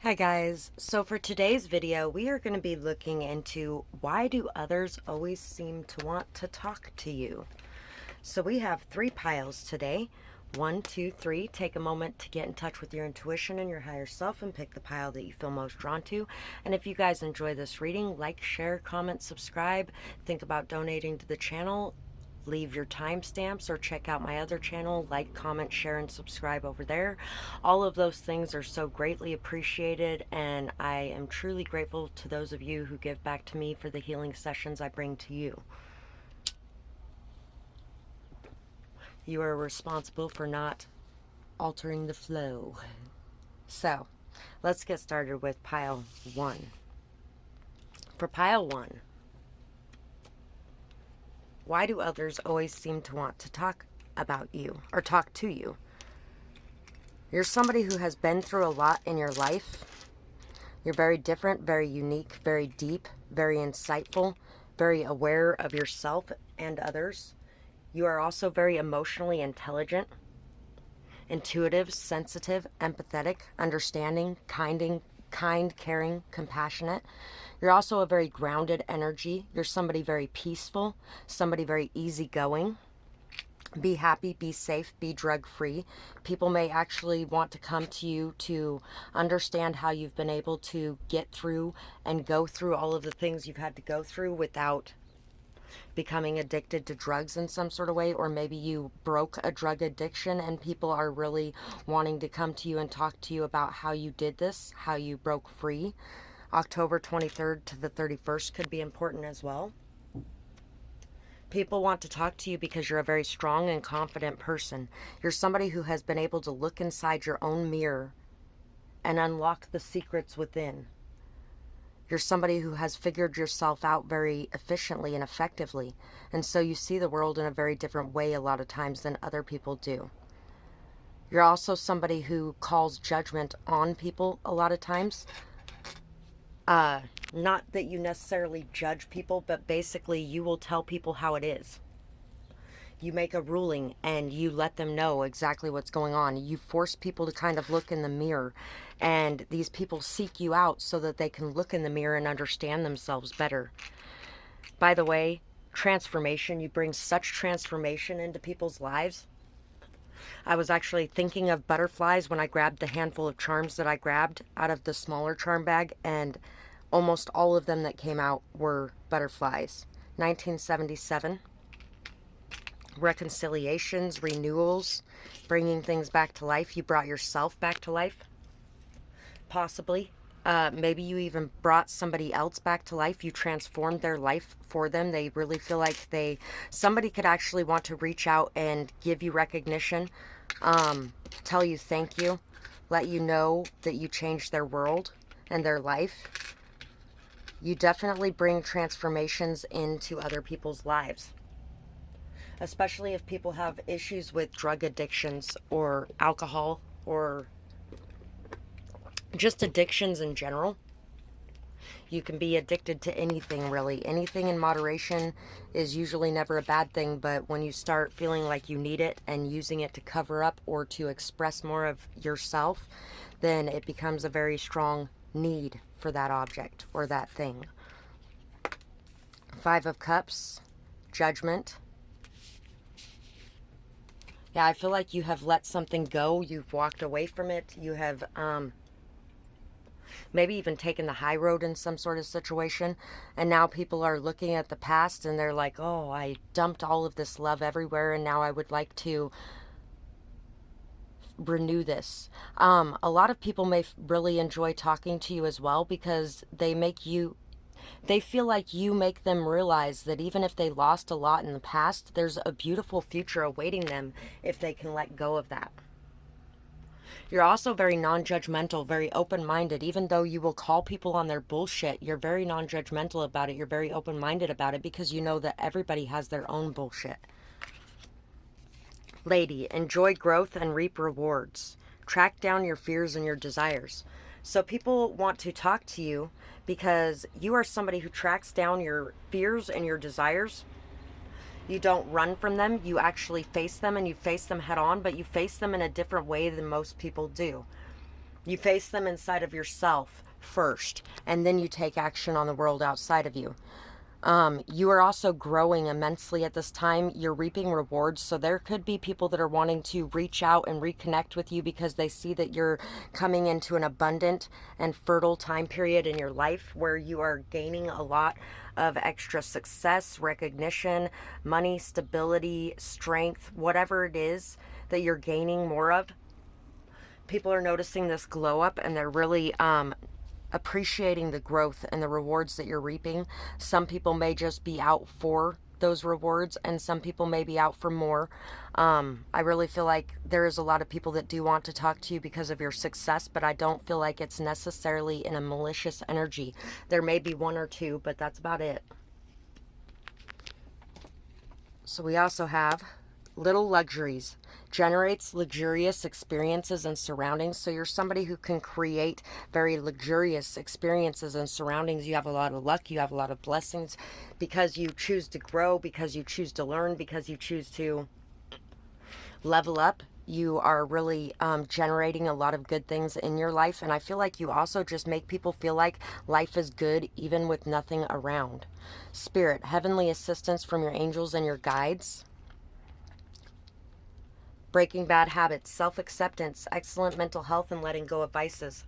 Hi guys, so for today's video we are going to be looking into why do others always seem to want to talk to you. So we have 3 piles today. 1, 2, 3. Take a moment to get in touch with your intuition and your higher self and pick the pile that you feel most drawn to. And if you guys enjoy this reading, like, share, comment, subscribe, think about donating to the channel. Leave your timestamps or check out my other channel. Like, comment, share, and subscribe over there. All of those things are so greatly appreciated, and I am truly grateful to those of you who give back to me for the healing sessions I bring to you. You are responsible for not altering the flow. So, let's get started with pile 1. For pile 1, why do others always seem to want to talk about you or talk to you? You're somebody who has been through a lot in your life. You're very different, very unique, very deep, very insightful, very aware of yourself and others. You are also very emotionally intelligent, intuitive, sensitive, empathetic, understanding, kind, caring, compassionate. You're also a very grounded energy. You're somebody very peaceful, somebody very easygoing. Be happy, be safe, be drug-free. People may actually want to come to you to understand how you've been able to get through and go through all of the things you've had to go through without becoming addicted to drugs in some sort of way, or maybe you broke a drug addiction and people are really wanting to come to you and talk to you about how you did this, how you broke free. October 23rd to the 31st could be important as well. People want to talk to you because you're a very strong and confident person. You're somebody who has been able to look inside your own mirror and unlock the secrets within. You're somebody who has figured yourself out very efficiently and effectively. And so you see the world in a very different way a lot of times than other people do. You're also somebody who calls judgment on people a lot of times. Not that you necessarily judge people, but basically you will tell people how it is. You make a ruling and you let them know exactly what's going on. You force people to kind of look in the mirror, and these people seek you out so that they can look in the mirror and understand themselves better. By the way, transformation, you bring such transformation into people's lives. I was actually thinking of butterflies when I grabbed the handful of charms that I grabbed out of the smaller charm bag, and almost all of them that came out were butterflies. 1977. Reconciliations, renewals, bringing things back to life. You brought yourself back to life, possibly. Maybe you even brought somebody else back to life. You transformed their life for them. They really feel like somebody could actually want to reach out and give you recognition, tell you thank you, let you know that you changed their world and their life. You definitely bring transformations into other people's lives, especially if people have issues with drug addictions or alcohol or just addictions in general. You can be addicted to anything, really. Anything in moderation is usually never a bad thing, but when you start feeling like you need it and using it to cover up or to express more of yourself, then it becomes a very strong need for that object or that thing. 5 of Cups, Judgment. Yeah, I feel like you have let something go. You've walked away from it. You have maybe even taken the high road in some sort of situation. And now people are looking at the past and they're like, oh, I dumped all of this love everywhere and now I would like to renew this. A lot of people may really enjoy talking to you as well because they feel like you make them realize that even if they lost a lot in the past, there's a beautiful future awaiting them if they can let go of that. You're also very non-judgmental, very open-minded. Even though you will call people on their bullshit, you're very non-judgmental about it. You're very open-minded about it because you know that everybody has their own bullshit. Lady, enjoy growth and reap rewards. Track down your fears and your desires. So people want to talk to you because you are somebody who tracks down your fears and your desires. You don't run from them. You actually face them, and you face them head on, but you face them in a different way than most people do. You face them inside of yourself first, and then you take action on the world outside of you. You are also growing immensely at this time. You're reaping rewards. So there could be people that are wanting to reach out and reconnect with you because they see that you're coming into an abundant and fertile time period in your life where you are gaining a lot of extra success, recognition, money, stability, strength, whatever it is that you're gaining more of. People are noticing this glow up, and they're really appreciating the growth and the rewards that you're reaping. Some people may just be out for those rewards, and some people may be out for more. I really feel like there is a lot of people that do want to talk to you because of your success, but I don't feel like it's necessarily in a malicious energy. There may be one or two, but that's about it. So we also have little luxuries. Generates luxurious experiences and surroundings. So you're somebody who can create very luxurious experiences and surroundings. You have a lot of luck. You have a lot of blessings because you choose to grow, because you choose to learn, because you choose to level up. You are really generating a lot of good things in your life. And I feel like you also just make people feel like life is good even with nothing around. Spirit, heavenly assistance from your angels and your guides. Breaking bad habits, self-acceptance, excellent mental health, and letting go of vices.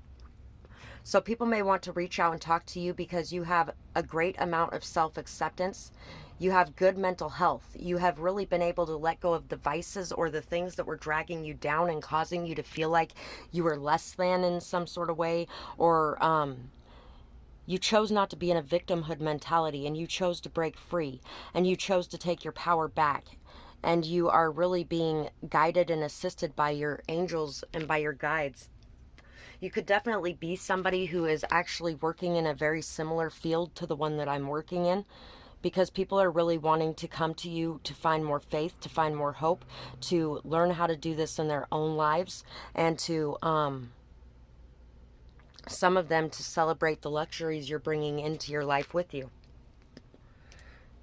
So people may want to reach out and talk to you because you have a great amount of self-acceptance. You have good mental health. You have really been able to let go of the vices or the things that were dragging you down and causing you to feel like you were less than in some sort of way, or you chose not to be in a victimhood mentality, and you chose to break free, and you chose to take your power back. And you are really being guided and assisted by your angels and by your guides. You could definitely be somebody who is actually working in a very similar field to the one that I'm working in, because people are really wanting to come to you to find more faith, to find more hope, to learn how to do this in their own lives, and to, some of them to celebrate the luxuries you're bringing into your life with you.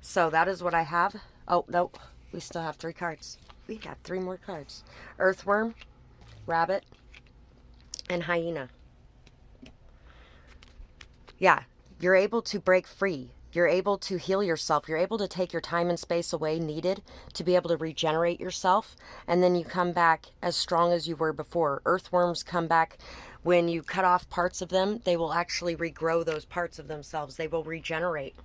So that is what I have. Oh, no. We still have 3 cards. We have 3 more cards. Earthworm, rabbit, and hyena. Yeah, you're able to break free. You're able to heal yourself. You're able to take your time and space away needed to be able to regenerate yourself. And then you come back as strong as you were before. Earthworms come back when you cut off parts of them. They will actually regrow those parts of themselves. They will regenerate.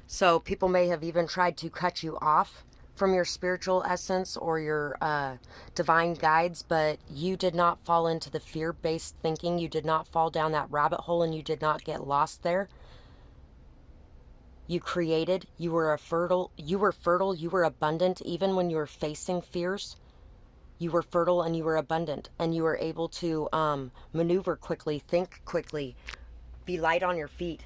So people may have even tried to cut you off from your spiritual essence or your divine guides, but you did not fall into the fear-based thinking. You did not fall down that rabbit hole, and you did not get lost there. You created, you were fertile, you were abundant. Even when you were facing fears, you were fertile and you were abundant, and you were able to maneuver quickly, think quickly, be light on your feet.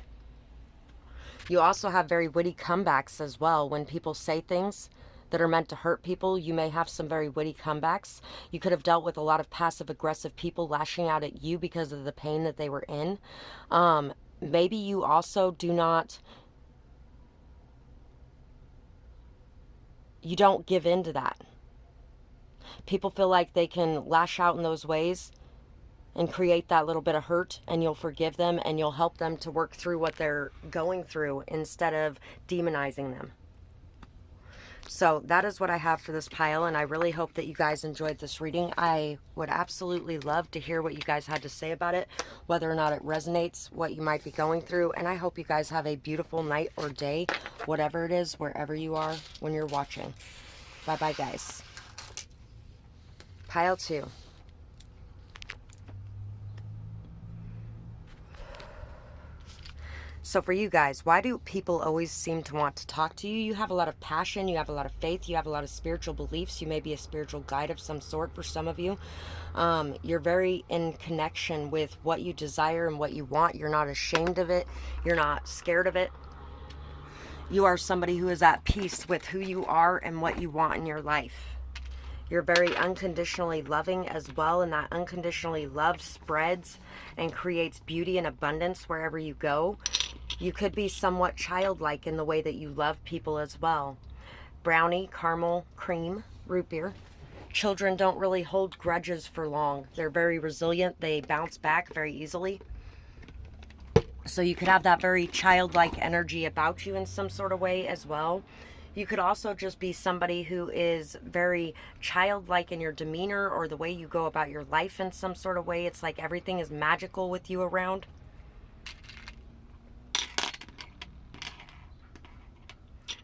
You also have very witty comebacks as well. When people say things that are meant to hurt people, you may have some very witty comebacks. You could have dealt with a lot of passive-aggressive people lashing out at you because of the pain that they were in. Maybe you also you don't give in to that. People feel like they can lash out in those ways and create that little bit of hurt, and you'll forgive them and you'll help them to work through what they're going through instead of demonizing them. So that is what I have for this pile, and I really hope that you guys enjoyed this reading. I would absolutely love to hear what you guys had to say about it, whether or not it resonates, what you might be going through, and I hope you guys have a beautiful night or day, whatever it is, wherever you are when you're watching. Bye-bye, guys. Pile 2. So for you guys, why do people always seem to want to talk to you? You have a lot of passion, you have a lot of faith, you have a lot of spiritual beliefs, you may be a spiritual guide of some sort for some of you. You're very in connection with what you desire and what you want. You're not ashamed of it. You're not scared of it. You are somebody who is at peace with who you are and what you want in your life. You're very unconditionally loving as well, and that unconditionally love spreads and creates beauty and abundance wherever you go. You could be somewhat childlike in the way that you love people as well. Brownie, caramel, cream, root beer, Children don't really hold grudges for long. They're very resilient. They bounce back very easily. So you could have that very childlike energy about you in some sort of way as well. You could also just be somebody who is very childlike in your demeanor or the way you go about your life in some sort of way. It's like everything is magical with you around.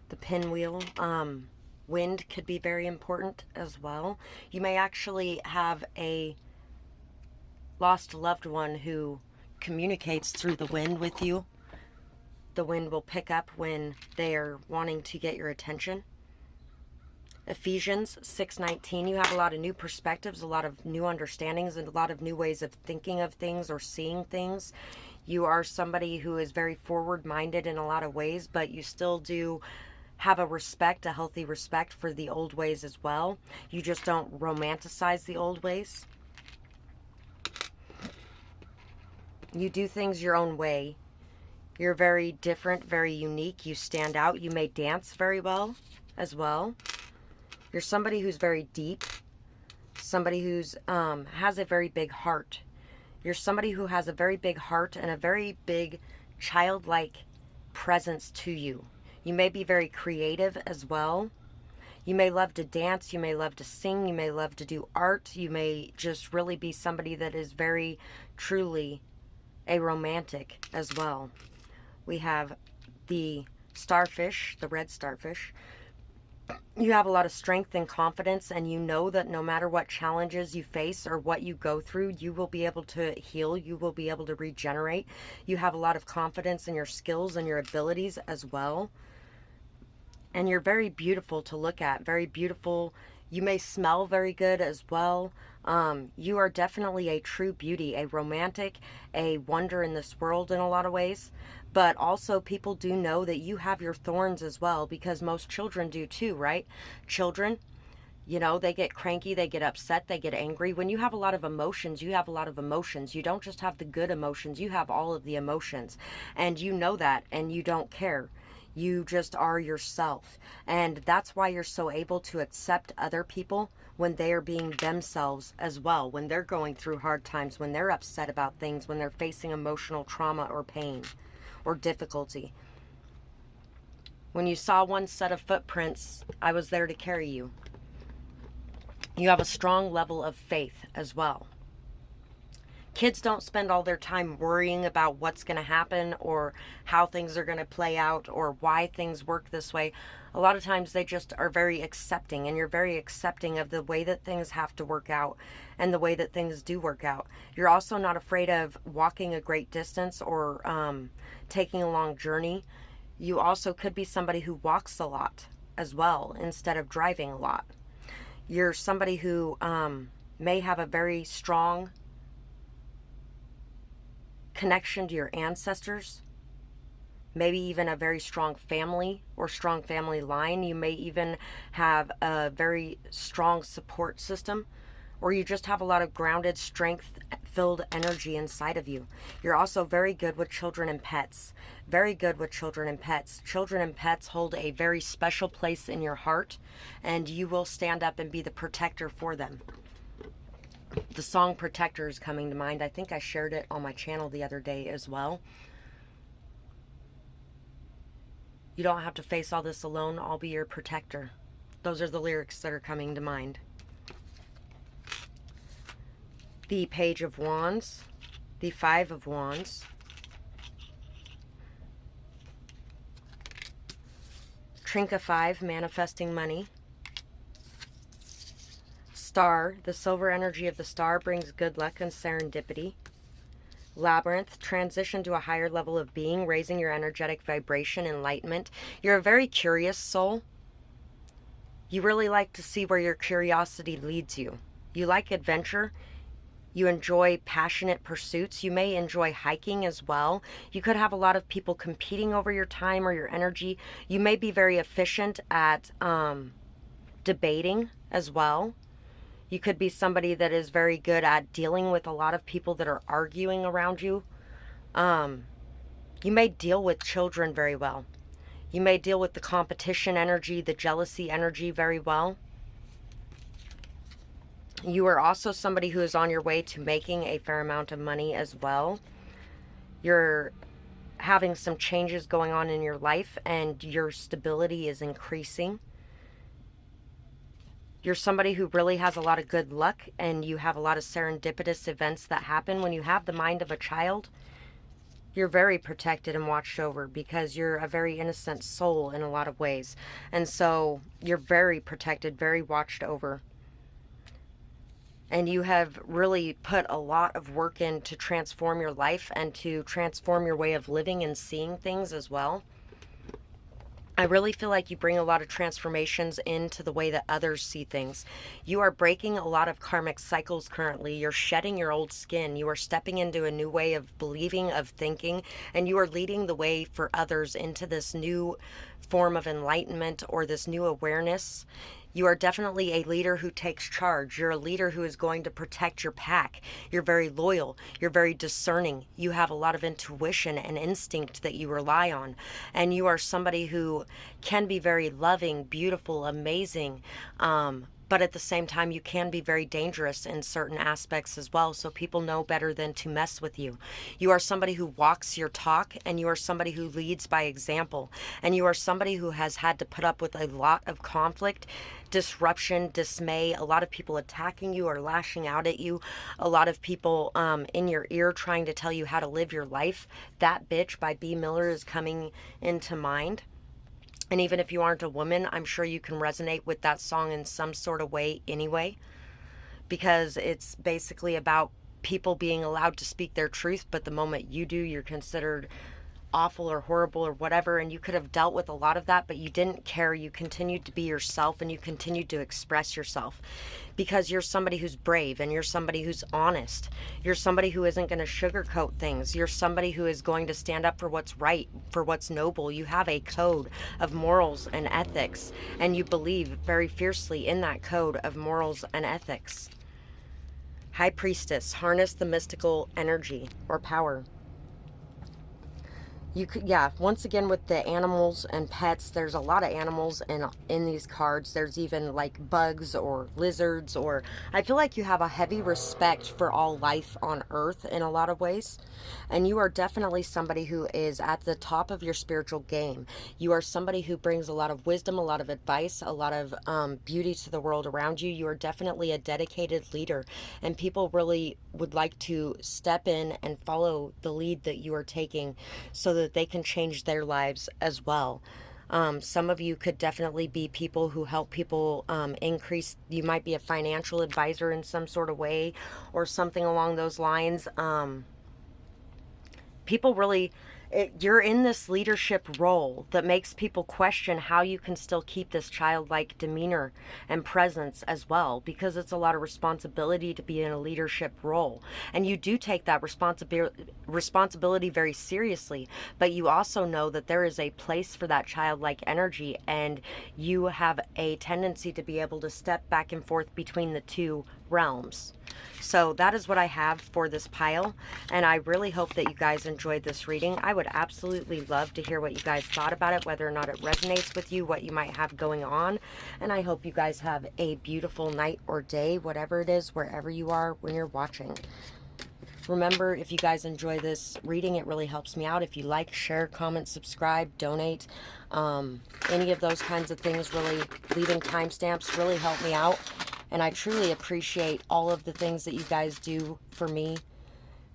The pinwheel. Wind could be very important as well. You may actually have a lost loved one who communicates through the wind with you. The wind will pick up when they are wanting to get your attention. Ephesians 6:19, you have a lot of new perspectives, a lot of new understandings, and a lot of new ways of thinking of things or seeing things. You are somebody who is very forward-minded in a lot of ways, but you still do have a respect, a healthy respect for the old ways as well. You just don't romanticize the old ways. You do things your own way. You're very different, very unique. You stand out. You may dance very well as well. You're somebody who's very deep, somebody who's has a very big heart. You're somebody who has a very big heart and a very big childlike presence to you. You may be very creative as well. You may love to dance. You may love to sing. You may love to do art. You may just really be somebody that is very truly a romantic as well. We have the starfish, the red starfish. You have a lot of strength and confidence, and you know that no matter what challenges you face or what you go through, you will be able to heal. You will be able to regenerate. You have a lot of confidence in your skills and your abilities as well. And you're very beautiful to look at, very beautiful. You may smell very good as well. You are definitely a true beauty, a romantic, a wonder in this world in a lot of ways. But also people do know that you have your thorns as well, because most children do too, right? Children, you know, they get cranky, they get upset, they get angry. When you have a lot of emotions, you have a lot of emotions. You don't just have the good emotions, you have all of the emotions. And you know that, and you don't care. You just are yourself. And that's why you're so able to accept other people when they are being themselves as well, when they're going through hard times, when they're upset about things, when they're facing emotional trauma or pain or difficulty. When you saw one set of footprints, I was there to carry you. You have a strong level of faith as well. Kids don't spend all their time worrying about what's going to happen or how things are going to play out or why things work this way. A lot of times they just are very accepting, and you're very accepting of the way that things have to work out and the way that things do work out. You're also not afraid of walking a great distance or taking a long journey. You also could be somebody who walks a lot as well instead of driving a lot. You're somebody who may have a very strong connection to your ancestors, maybe even a very strong family or strong family line. You may even have a very strong support system, or you just have a lot of grounded, strength-filled energy inside of you. You're also very good with children and pets. Very good with children and pets. Children and pets hold a very special place in your heart, and you will stand up and be the protector for them. The song Protector is coming to mind. I think I shared it on my channel the other day as well. You don't have to face all this alone. I'll be your protector. Those are the lyrics that are coming to mind. The Page of Wands. The Five of Wands. Trinket 5, manifesting money. Star, the silver energy of the star brings good luck and serendipity. Labyrinth, transition to a higher level of being, raising your energetic vibration, enlightenment. You're a very curious soul. You really like to see where your curiosity leads you. You like adventure. You enjoy passionate pursuits. You may enjoy hiking as well. You could have a lot of people competing over your time or your energy. You may be very efficient at debating as well. You could be somebody that is very good at dealing with a lot of people that are arguing around you. You may deal with children very well. You may deal with the competition energy, the jealousy energy very well. You are also somebody who is on your way to making a fair amount of money as well. You're having some changes going on in your life and your stability is increasing. You're somebody who really has a lot of good luck and you have a lot of serendipitous events that happen. When you have the mind of a child, you're very protected and watched over because you're a very innocent soul in a lot of ways. And so you're very protected, very watched over. And you have really put a lot of work in to transform your life and to transform your way of living and seeing things as well. I really feel like you bring a lot of transformations into the way that others see things. You are breaking a lot of karmic cycles currently. You're shedding your old skin. You are stepping into a new way of believing, of thinking, and you are leading the way for others into this new form of enlightenment or this new awareness. You are definitely a leader who takes charge. You're a leader who is going to protect your pack. You're very loyal. You're very discerning. You have a lot of intuition and instinct that you rely on. And you are somebody who can be very loving, beautiful, amazing, but at the same time, you can be very dangerous in certain aspects as well, so people know better than to mess with you. You are somebody who walks your talk, and you are somebody who leads by example, and you are somebody who has had to put up with a lot of conflict, disruption, dismay, a lot of people attacking you or lashing out at you, a lot of people in your ear trying to tell you how to live your life. That Bitch by B. Miller is coming into mind. And even if you aren't a woman, I'm sure you can resonate with that song in some sort of way anyway, because it's basically about people being allowed to speak their truth, but the moment you do, you're considered awful or horrible or whatever, and you could have dealt with a lot of that, but you didn't care. You continued to be yourself and you continued to express yourself because you're somebody who's brave and you're somebody who's honest. You're somebody who isn't going to sugarcoat things. You're somebody who is going to stand up for what's right, for what's noble. You have a code of morals and ethics, and you believe very fiercely in that code of morals and ethics. High Priestess, harness the mystical energy or power. You could, yeah, once again with the animals and pets, there's a lot of animals in these cards. There's even like bugs or lizards, or I feel like you have a heavy respect for all life on earth in a lot of ways. And you are definitely somebody who is at the top of your spiritual game. You are somebody who brings a lot of wisdom, a lot of advice, a lot of beauty to the world around you. You are definitely a dedicated leader, and people really would like to step in and follow the lead that you are taking so that they can change their lives as well. Some of you could definitely be people who help people increase. You might be a financial advisor in some sort of way or something along those lines. People really, you're in this leadership role that makes people question how you can still keep this childlike demeanor and presence as well, because it's a lot of responsibility to be in a leadership role. And you do take that responsibility very seriously, but you also know that there is a place for that childlike energy, and you have a tendency to be able to step back and forth between the two realms. So that is what I have for this pile, and I really hope that you guys enjoyed this reading. I would absolutely love to hear what you guys thought about it, whether or not it resonates with you, what you might have going on, and I hope you guys have a beautiful night or day, whatever it is, wherever you are when you're watching. Remember, if you guys enjoy this reading, it really helps me out. If you like, share, comment, subscribe, donate, any of those kinds of things, really leaving timestamps really help me out. And I truly appreciate all of the things that you guys do for me.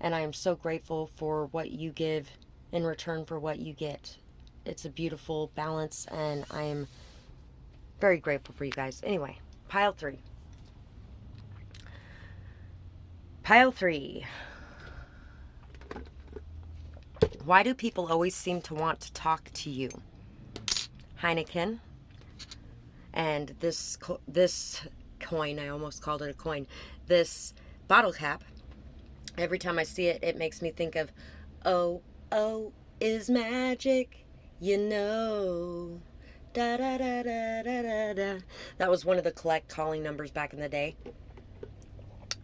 And I am so grateful for what you give in return for what you get. It's a beautiful balance, and I am very grateful for you guys. Anyway, pile 3. Pile 3. Why do people always seem to want to talk to you? Heineken. And this coin, I almost called it a coin, this bottle cap, every time I see it, it makes me think of, oh, oh, is magic, you know, da da da da da da da. That was one of the collect calling numbers back in the day.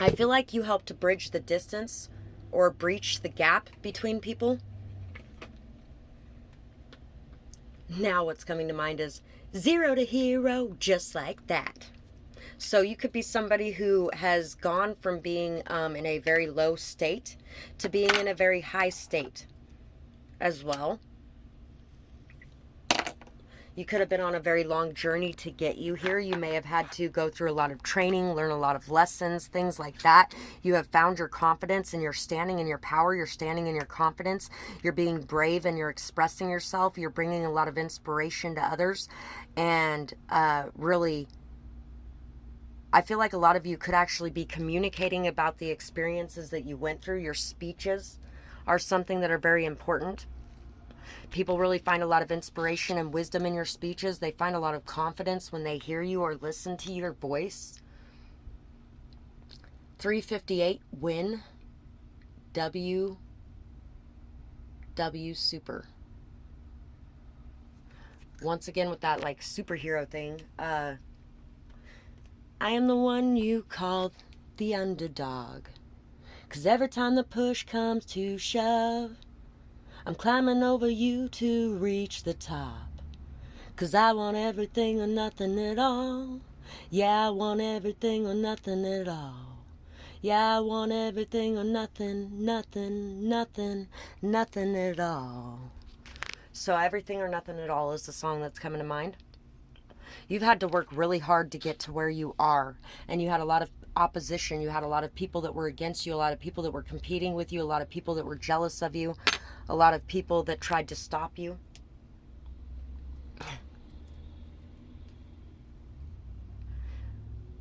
I feel like you help to bridge the distance or breach the gap between people. Now what's coming to mind is 0 to hero, just like that. So you could be somebody who has gone from being in a very low state to being in a very high state as well. You could have been on a very long journey to get you here. You may have had to go through a lot of training, learn a lot of lessons, things like that. You have found your confidence and you're standing in your power. You're standing in your confidence. You're being brave and you're expressing yourself. You're bringing a lot of inspiration to others. And really, I feel like a lot of you could actually be communicating about the experiences that you went through. Your speeches are something that are very important. People really find a lot of inspiration and wisdom in your speeches. They find a lot of confidence when they hear you or listen to your voice. 358, win. W super. Once again with that like superhero thing. I am the one you call the underdog. 'Cause every time the push comes to shove, I'm climbing over you to reach the top. 'Cause I want everything or nothing at all. Yeah, I want everything or nothing at all. Yeah, I want everything or nothing, nothing, nothing, nothing at all. So everything or nothing at all is the song that's coming to mind. You've had to work really hard to get to where you are. And you had a lot of opposition. You had a lot of people that were against you, a lot of people that were competing with you, a lot of people that were jealous of you, a lot of people that tried to stop you.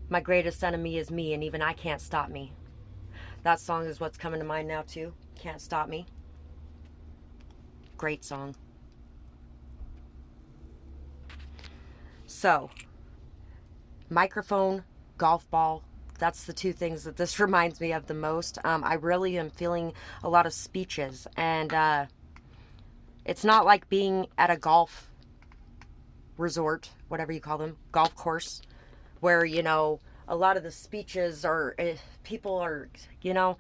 My greatest enemy is me, and even I can't stop me. That song is what's coming to mind now too. Can't Stop Me. Great song. So, microphone, golf ball, that's the two things that this reminds me of the most. I really am feeling a lot of speeches, and it's not like being at a golf resort, whatever you call them, golf course, where, you know, a lot of the speeches are, people are, you know,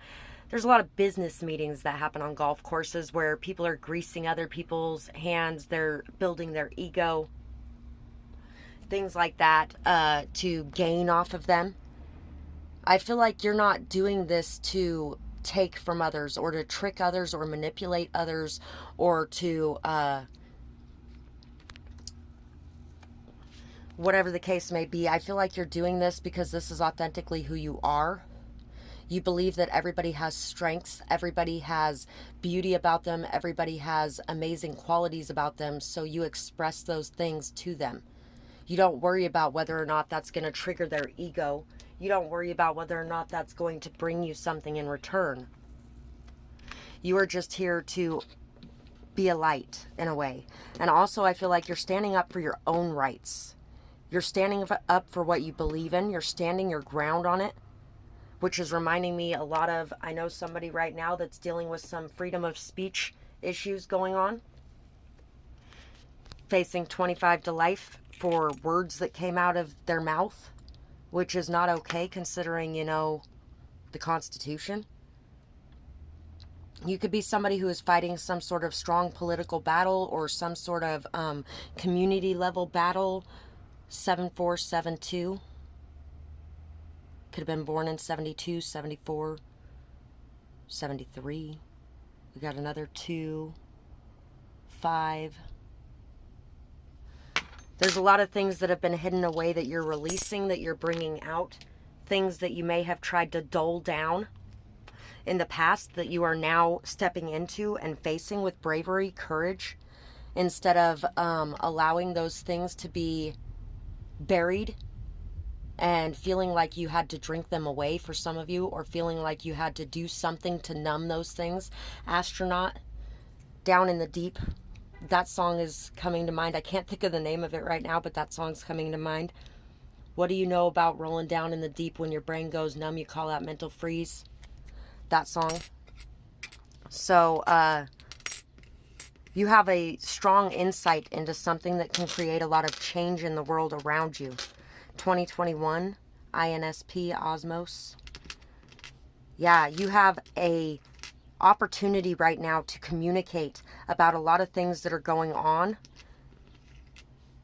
there's a lot of business meetings that happen on golf courses where people are greasing other people's hands, they're building their ego, things like that, to gain off of them. I feel like you're not doing this to take from others or to trick others or manipulate others or to whatever the case may be. I feel like you're doing this because this is authentically who you are. You believe that everybody has strengths, everybody has beauty about them, everybody has amazing qualities about them, so you express those things to them. You don't worry about whether or not that's going to trigger their ego. You don't worry about whether or not that's going to bring you something in return. You are just here to be a light in a way. And also I feel like you're standing up for your own rights. You're standing up for what you believe in. You're standing your ground on it, which is reminding me a lot of, I know somebody right now that's dealing with some freedom of speech issues going on, facing 25 to life for words that came out of their mouth, which is not okay considering, you know, the Constitution. You could be somebody who is fighting some sort of strong political battle or some sort of community level battle. 7472. Could have been born in 72, 74, 73. We got another 2, 5. There's a lot of things that have been hidden away that you're releasing, that you're bringing out. Things that you may have tried to dull down in the past that you are now stepping into and facing with bravery, courage, instead of allowing those things to be buried and feeling like you had to drink them away for some of you, or feeling like you had to do something to numb those things. Astronaut, Down in the Deep. That song is coming to mind. I can't think of the name of it right now, but that song's coming to mind. What do you know about rolling down in the deep when your brain goes numb? You call that mental freeze. That song. So, you have a strong insight into something that can create a lot of change in the world around you. 2021, INSP, Osmos. Yeah, you have a opportunity right now to communicate about a lot of things that are going on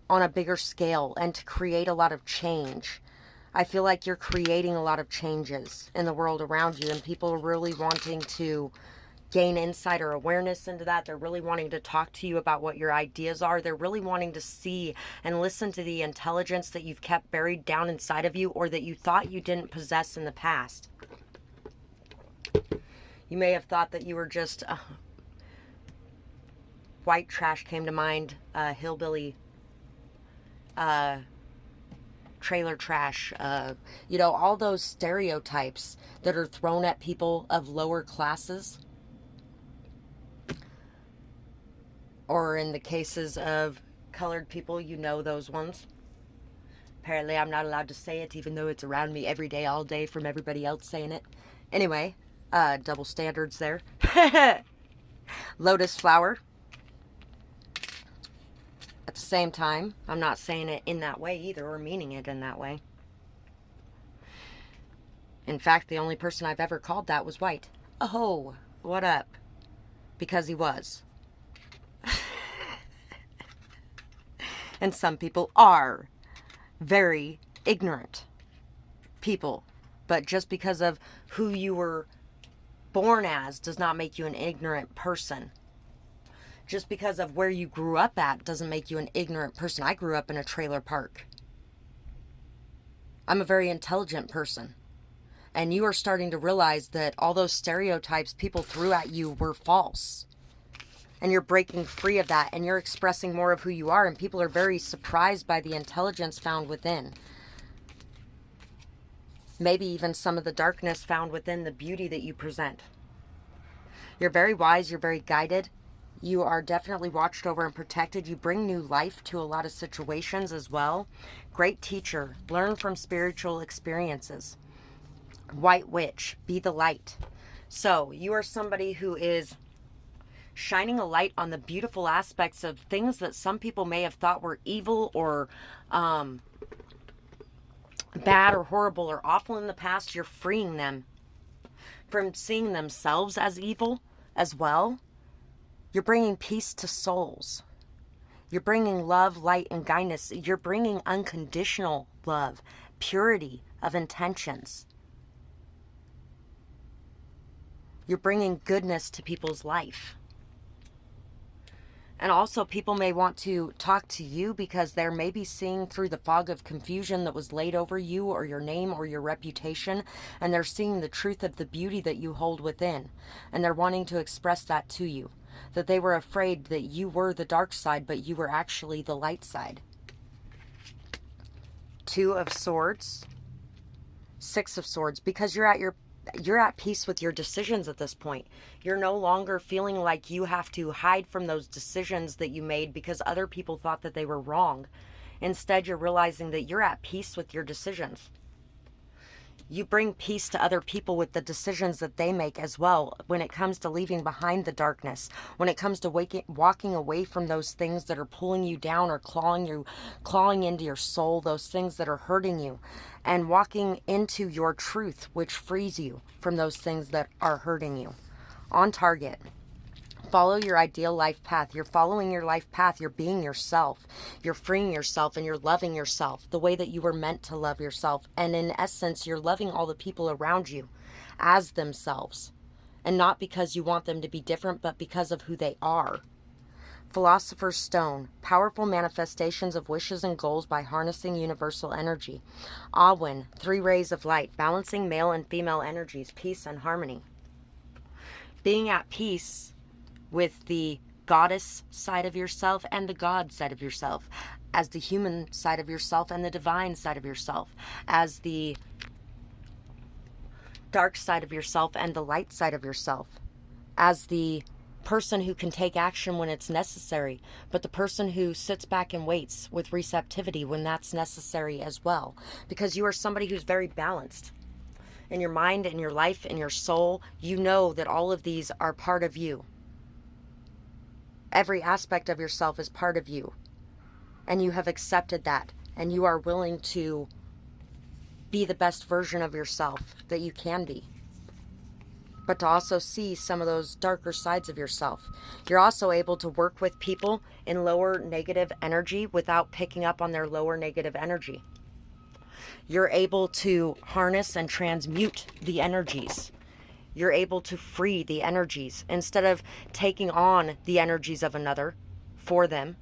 a bigger scale and to create a lot of change. I feel like you're creating a lot of changes in the world around you, and people are really wanting to gain insight or awareness into that. They're really wanting to talk to you about what your ideas are. They're really wanting to see and listen to the intelligence that you've kept buried down inside of you, or that you thought you didn't possess in the past. You may have thought that you were just white trash came to mind, hillbilly, trailer trash, all those stereotypes that are thrown at people of lower classes. Or in the cases of colored people, those ones. Apparently I'm not allowed to say it, even though it's around me every day, all day, from everybody else saying it. Anyway, double standards there. Lotus flower. At the same time, I'm not saying it in that way either, or meaning it in that way. In fact, the only person I've ever called that was white. Oh, what up? Because he was. And some people are very ignorant people. But just because of who you were born as does not make you an ignorant person. Just because of where you grew up at doesn't make you an ignorant person. I grew up in a trailer park. I'm a very intelligent person. And you are starting to realize that all those stereotypes people threw at you were false. And you're breaking free of that, and you're expressing more of who you are, and people are very surprised by the intelligence found within. Maybe even some of the darkness found within the beauty that you present. You're very wise, you're very guided. You are definitely watched over and protected. You bring new life to a lot of situations as well. Great teacher. Learn from spiritual experiences. White witch. Be the light. So, you are somebody who is shining a light on the beautiful aspects of things that some people may have thought were evil or bad or horrible or awful in the past. You're freeing them from seeing themselves as evil as well. You're bringing peace to souls. You're bringing love, light, and kindness. You're bringing unconditional love, purity of intentions. You're bringing goodness to people's life. And also, people may want to talk to you because they're maybe seeing through the fog of confusion that was laid over you or your name or your reputation, and they're seeing the truth of the beauty that you hold within, and they're wanting to express that to you, that they were afraid that you were the dark side, but you were actually the light side. 2 of Swords, 6 of Swords, because you're at peace with your decisions at this point. You're no longer feeling like you have to hide from those decisions that you made because other people thought that they were wrong. Instead, you're realizing that you're at peace with your decisions. You bring peace to other people with the decisions that they make as well when it comes to leaving behind the darkness, when it comes to walking away from those things that are pulling you down or clawing into your soul, those things that are hurting you, and walking into your truth, which frees you from those things that are hurting you. On target. Follow your ideal life path. You're following your life path. You're being yourself. You're freeing yourself, and you're loving yourself the way that you were meant to love yourself. And in essence, you're loving all the people around you as themselves. And not because you want them to be different, but because of who they are. Philosopher's Stone. Powerful manifestations of wishes and goals by harnessing universal energy. Awin. 3 rays of light. Balancing male and female energies. Peace and harmony. Being at peace with the goddess side of yourself and the God side of yourself, as the human side of yourself and the divine side of yourself, as the dark side of yourself and the light side of yourself, as the person who can take action when it's necessary, but the person who sits back and waits with receptivity when that's necessary as well, because you are somebody who's very balanced in your mind, in your life, in your soul. You know that all of these are part of you. Every aspect of yourself is part of you. And you have accepted that. And you are willing to be the best version of yourself that you can be. But to also see some of those darker sides of yourself. You're also able to work with people in lower negative energy without picking up on their lower negative energy. You're able to harness and transmute the energies. You're able to free the energies instead of taking on the energies of another for them,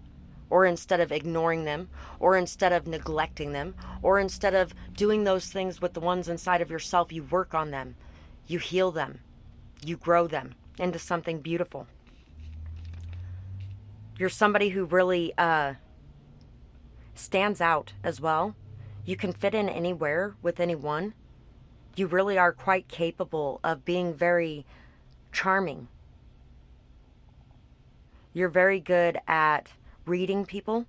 or instead of ignoring them, or instead of neglecting them, or instead of doing those things with the ones inside of yourself. You work on them, you heal them, you grow them into something beautiful. You're somebody who really stands out as well. You can fit in anywhere with anyone. You really are quite capable of being very charming. You're very good at reading people,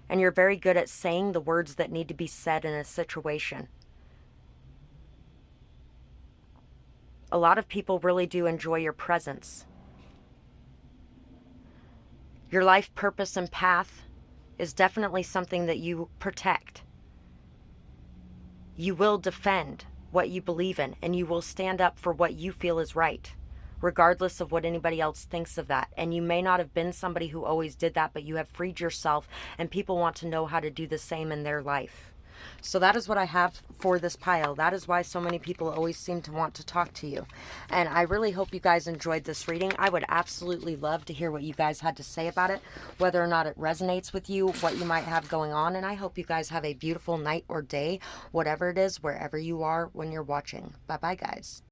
and you're very good at saying the words that need to be said in a situation. A lot of people really do enjoy your presence. Your life purpose and path is definitely something that you protect. You will defend what you believe in, and you will stand up for what you feel is right, regardless of what anybody else thinks of that. And you may not have been somebody who always did that, but you have freed yourself, and people want to know how to do the same in their life. So that is what I have for this pile. That is why so many people always seem to want to talk to you. And I really hope you guys enjoyed this reading. I would absolutely love to hear what you guys had to say about it, whether or not it resonates with you, what you might have going on. And I hope you guys have a beautiful night or day, whatever it is, wherever you are when you're watching. Bye-bye, guys.